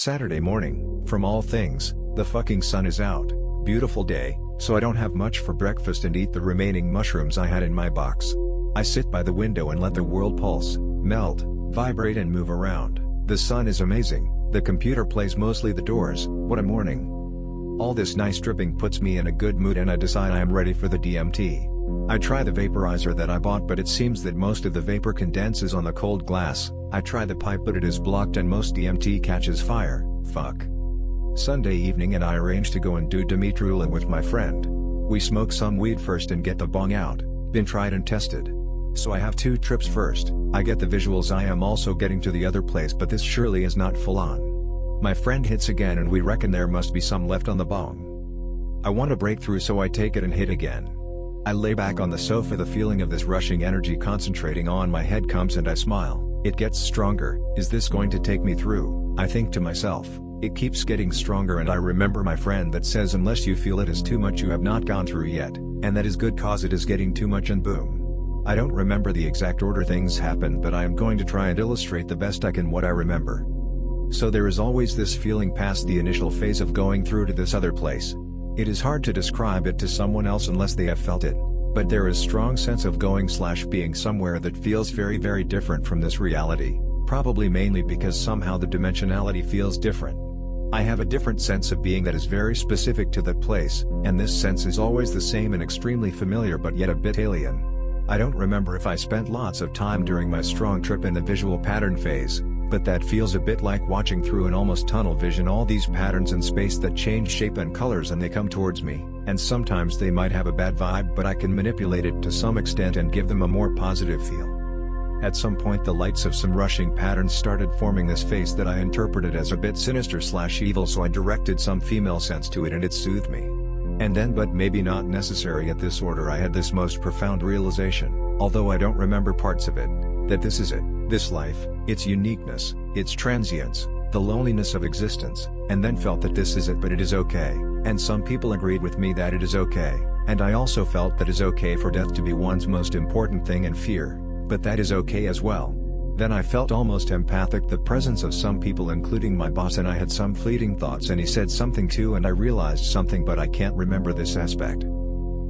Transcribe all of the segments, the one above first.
Saturday morning, from all things, the fucking sun is out, beautiful day, so I don't have much for breakfast and eat the remaining mushrooms I had in my box. I sit by the window and let the world pulse, melt, vibrate and move around. The sun is amazing, the computer plays mostly the Doors. What a morning. All this nice dripping puts me in a good mood and I decide I am ready for the DMT. I try the vaporizer that I bought but it seems that most of the vapor condenses on the cold glass. I try the pipe but it is blocked and most DMT catches fire. Fuck. Sunday evening and I arrange to go and do Dimitrula with my friend. We smoke some weed first and get the bong out, been tried and tested. So I have 2 trips first, I get the visuals. I am also getting to the other place but this surely is not full on. My friend hits again and we reckon there must be some left on the bong. I want to break through so I take it and hit again. I lay back on the sofa, the feeling of this rushing energy concentrating on my head comes and I smile. It gets stronger. Is this going to take me through? I think to myself. It keeps getting stronger and I remember my friend that says unless you feel it is too much you have not gone through yet, and that is good cause it is getting too much and boom. I don't remember the exact order things happened but I am going to try and illustrate the best I can what I remember. So there is always this feeling past the initial phase of going through to this other place. It is hard to describe it to someone else unless they have felt it, but there is strong sense of going/being somewhere that feels very different from this reality, probably mainly because somehow the dimensionality feels different. I have a different sense of being that is very specific to that place, and this sense is always the same and extremely familiar but yet a bit alien. I don't remember if I spent lots of time during my strong trip in the visual pattern phase, but that feels a bit like watching through an almost tunnel vision all these patterns in space that change shape and colors and they come towards me, and sometimes they might have a bad vibe but I can manipulate it to some extent and give them a more positive feel. At some point the lights of some rushing patterns started forming this face that I interpreted as a bit sinister/evil, so I directed some female sense to it and it soothed me. And then, but maybe not necessary at this order, I had this most profound realization, although I don't remember parts of it, that this is it. This life, its uniqueness, its transience, the loneliness of existence, and then felt that this is it but it is okay, and some people agreed with me that it is okay, and I also felt that it is okay for death to be one's most important thing and fear, but that is okay as well. Then I felt almost empathic the presence of some people including my boss, and I had some fleeting thoughts and he said something too and I realized something but I can't remember this aspect.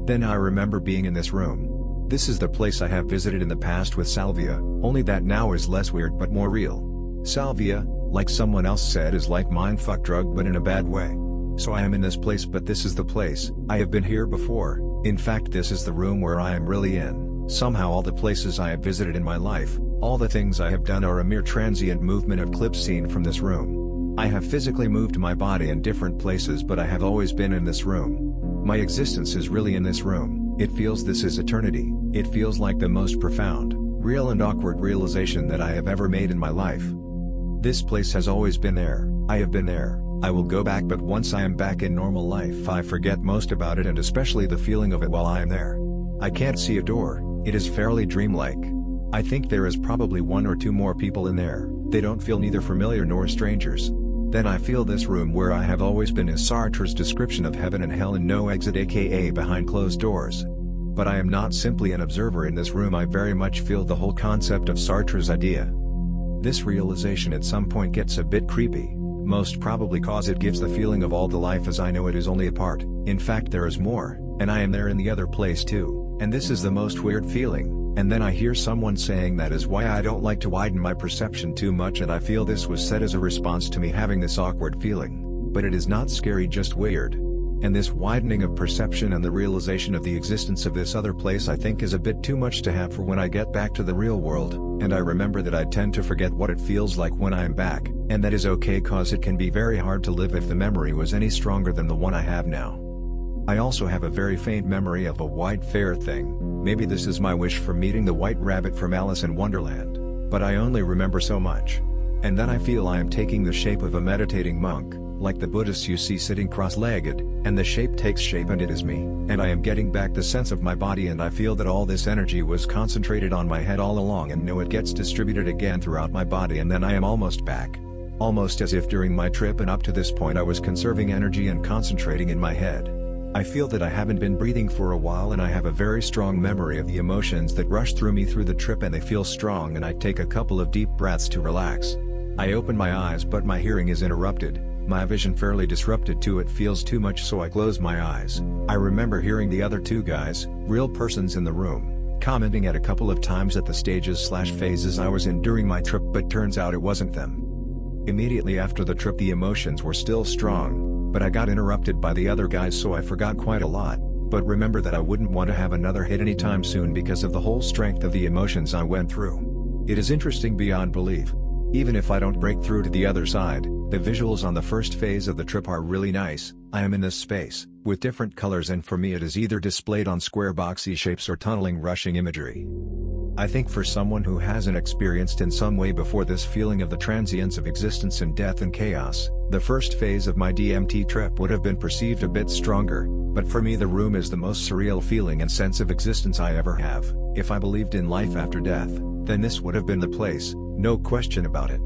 Then I remember being in this room. This is the place I have visited in the past with Salvia, only that now is less weird but more real. Salvia, like someone else said, is like mindfuck drug but in a bad way. So I am in this place but this is the place. I have been here before, in fact this is the room where I am really in. Somehow all the places I have visited in my life, all the things I have done are a mere transient movement of clips seen from this room. I have physically moved my body in different places but I have always been in this room. My existence is really in this room. It feels this is eternity. It feels like the most profound, real and awkward realization that I have ever made in my life. This place has always been there, I have been there, I will go back, but once I am back in normal life I forget most about it and especially the feeling of it while I am there. I can't see a door, it is fairly dreamlike. I think there is probably 1 or 2 more people in there, they don't feel neither familiar nor strangers. Then I feel this room where I have always been is Sartre's description of heaven and hell and no exit, aka behind closed doors. But I am not simply an observer in this room, I very much feel the whole concept of Sartre's idea. This realization at some point gets a bit creepy, most probably cause it gives the feeling of all the life as I know it is only a part, in fact there is more, and I am there in the other place too, and this is the most weird feeling. And then I hear someone saying that is why I don't like to widen my perception too much, and I feel this was said as a response to me having this awkward feeling. But it is not scary, just weird. And this widening of perception and the realization of the existence of this other place I think is a bit too much to have for when I get back to the real world, and I remember that I tend to forget what it feels like when I am back, and that is okay cause it can be very hard to live if the memory was any stronger than the one I have now. I also have a very faint memory of a white fair thing. Maybe this is my wish for meeting the white rabbit from Alice in Wonderland, but I only remember so much. And then I feel I am taking the shape of a meditating monk, like the Buddhists you see sitting cross-legged, and the shape takes shape and it is me, and I am getting back the sense of my body, and I feel that all this energy was concentrated on my head all along and now it gets distributed again throughout my body, and then I am almost back. Almost as if during my trip and up to this point I was conserving energy and concentrating in my head. I feel that I haven't been breathing for a while, and I have a very strong memory of the emotions that rushed through me through the trip, and they feel strong, and I take a couple of deep breaths to relax. I open my eyes but my hearing is interrupted, my vision fairly disrupted too. It feels too much so I close my eyes. I remember hearing the other two guys, real persons in the room, commenting at a couple of times at the stages/phases I was in during my trip, but turns out it wasn't them. Immediately after the trip the emotions were still strong, but I got interrupted by the other guys so I forgot quite a lot, but remember that I wouldn't want to have another hit anytime soon because of the whole strength of the emotions I went through. It is interesting beyond belief. Even if I don't break through to the other side, the visuals on the first phase of the trip are really nice. I am in this space, with different colors, and for me it is either displayed on square boxy shapes or tunneling rushing imagery. I think for someone who hasn't experienced in some way before this feeling of the transience of existence and death and chaos, the first phase of my DMT trip would have been perceived a bit stronger, but for me the room is the most surreal feeling and sense of existence I ever have. If I believed in life after death, then this would have been the place, no question about it.